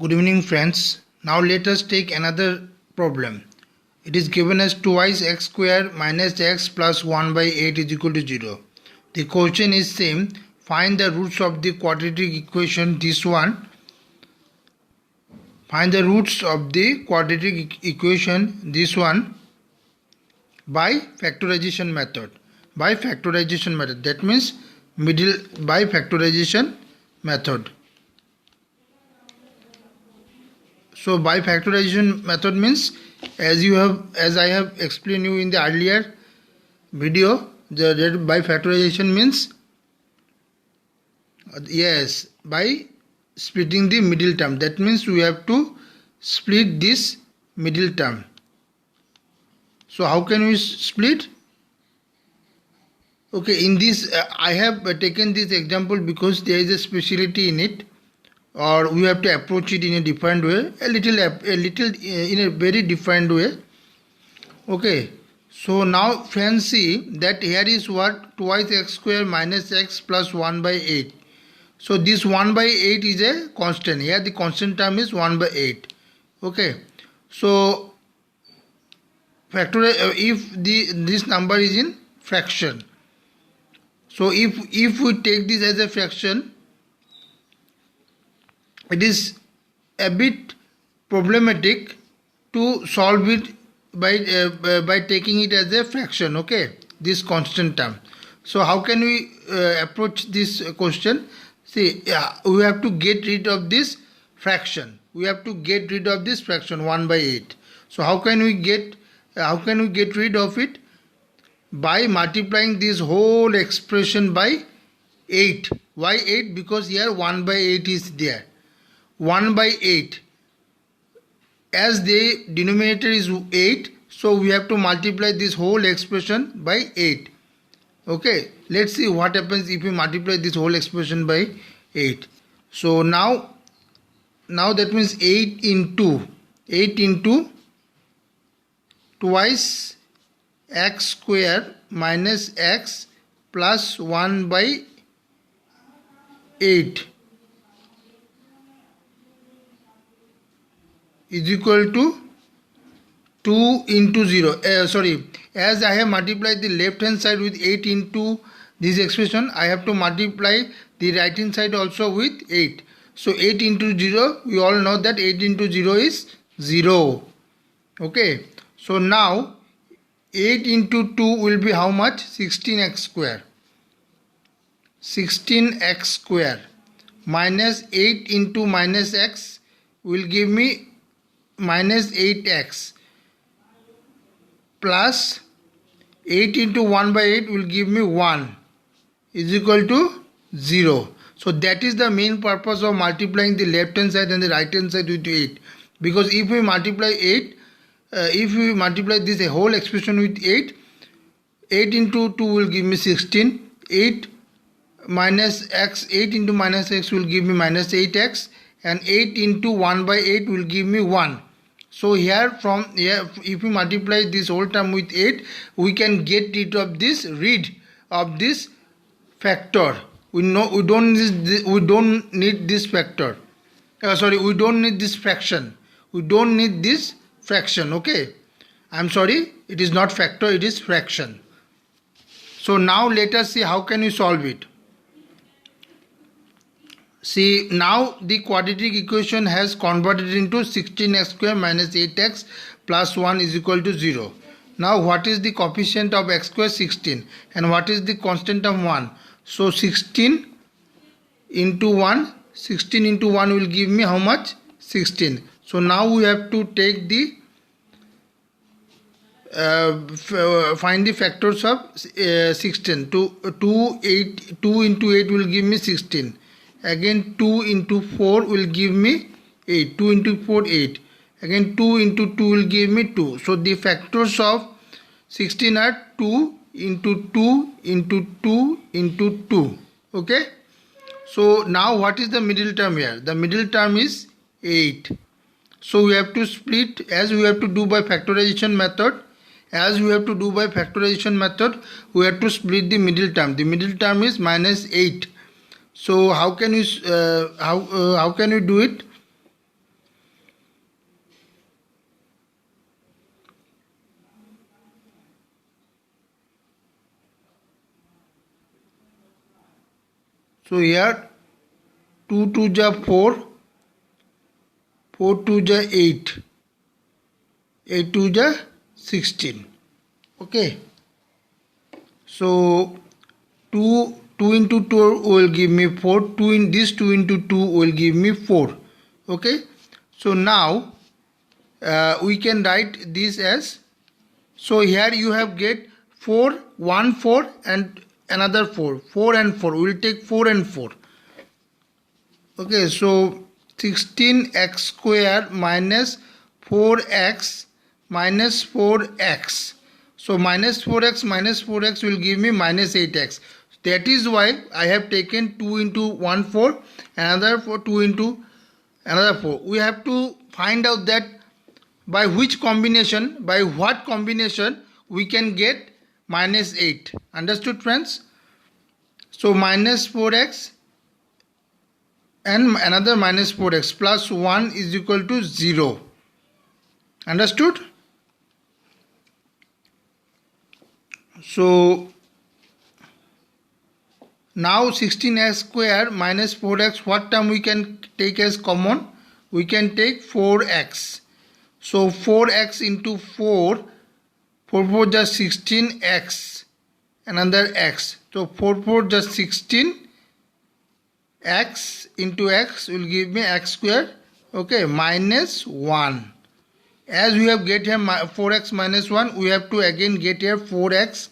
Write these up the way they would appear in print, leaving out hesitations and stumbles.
Good evening friends. Now let us take another problem. It is given as twice x square minus x plus 1 by 8 is equal to 0. The question is same. Find the roots of the quadratic equation this one. Find the roots of the quadratic equation this one by factorization method. By factorization method. That means by factorization method. So by factorization method means as I have explained you in the earlier video, that by factorization means yes, by splitting the middle term. That means we have to split this middle term. So how can we split? Okay, in this I have taken this example because there is a speciality in it, or we have to approach it in a different way, a little in a very different way. Okay, so now friends, see that here is what twice x square minus x plus 1 by 8. So this 1 by 8 is a constant. Here the constant term is 1 by 8. Okay, so if this number is in fraction, so if we take this as a fraction, it is a bit problematic to solve it by taking it as a fraction. Okay, this constant term. So how can we approach this question? See, we have to get rid of this fraction. We have to get rid of this fraction 1 by 8. So how can we get rid of it? By multiplying this whole expression by 8. Why 8? Because here 1 by 8 is there. 1 by 8. As the denominator is 8, so we have to multiply this whole expression by 8. Okay, let's see what happens if we multiply this whole expression by 8. So now that means 8 into twice x square minus x plus 1 by 8 is equal to 2 into 0. As I have multiplied the left hand side with 8 into this expression, I have to multiply the right hand side also with 8. So 8 into 0, we all know that 8 into 0 is 0. Okay, so now 8 into 2 will be how much? 16x square. 16x square minus 8 into minus x will give me minus 8x plus 8 into 1 by 8 will give me 1 is equal to 0. So that is the main purpose of multiplying the left hand side and the right hand side with 8. Because if we multiply this whole expression with 8 into 2 will give me 16. 8 into minus x will give me minus 8x, and 8 into 1 by 8 will give me 1. So here if we multiply this whole term with 8, we can get rid of this factor. We don't need this factor. We don't need this fraction. We don't need this fraction. Okay, I'm sorry, it is not factor, it is fraction. So now let us see how can we solve it. See, now the quadratic equation has converted into 16x square minus 8x plus 1 is equal to 0. Now what is the coefficient of x square? 16. And what is the constant of 1? So 16 into 1 will give me how much? 16. So now we have to take the find the factors of 16. 2 into 8 will give me 16. Again 2 into 4 will give me 8. 2 into 4 8. Again 2 into 2 will give me 2. So the factors of 16 are 2 into 2 into 2 into 2. Okay. So now what is the middle term here? The middle term is 8. So we have to split, as we have to do by factorization method. We have to split the middle term. The middle term is minus 8. So how can you do it? So here 2 2 ja 4, 4 2 ja 8, 8 2 ja 16. Okay. So 2 into 2 will give me 4. 2 in this 2 into 2 will give me 4. Okay. So now we can write this as, so here you have get 4, 1 4 and another 4, 4 and 4. We will take 4 and 4. Okay, so 16x square minus 4x minus 4x. So minus 4x will give me minus 8x. That is why I have taken 2 into 1 4, another 4, 2 into another 4. We have to find out that by which combination, by what combination we can get minus 8. Understood, friends? So minus 4x and another minus 4x plus 1 is equal to 0. Understood? So now 16x square minus 4x, what term we can take as common? We can take 4x. So 4x into 4, 4 4 just 16x, another x. So 4 4 just 16, x into x will give me x square. Okay, minus 1. As we have get here 4x minus 1, we have to again get here 4x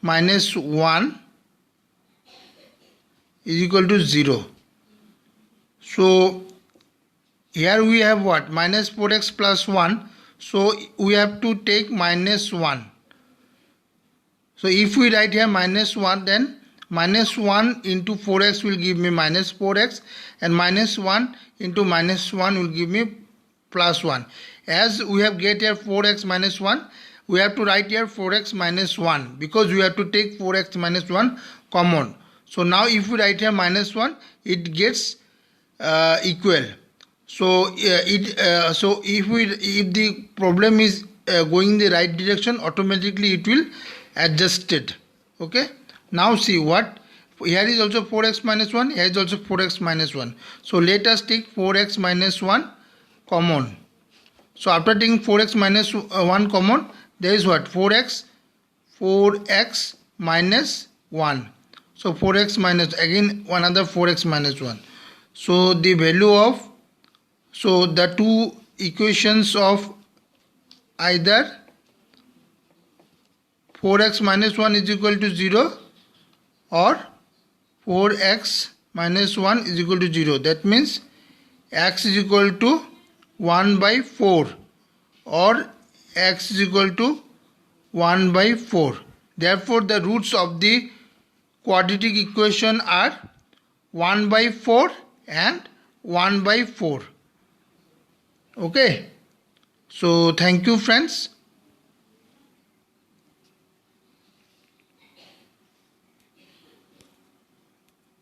minus 1 is equal to 0. So here we have what? Minus 4x plus 1. So we have to take minus 1. So if we write here minus 1, then minus 1 into 4x will give me minus 4x, and minus 1 into minus 1 will give me plus 1. As we have get here 4x minus 1, we have to write here 4x minus 1 because we have to take 4x minus 1 common. So now if we write here minus 1, it gets equal. So if the problem is going the right direction, automatically it will adjust it. Okay. Now see what, here is also 4x minus 1, here is also 4x minus 1. So let us take 4x minus 1 common. So after taking 4x minus 1 common, there is what? 4x minus 1. So 4x minus, again another 4x minus 1. So the value of, so the two equations of either 4x minus 1 is equal to 0 or 4x minus 1 is equal to 0. That means x is equal to 1 by 4 or x is equal to 1 by 4. Therefore, the roots of the quadratic equation are 1 by 4 and 1 by 4. Okay. So, thank you, friends.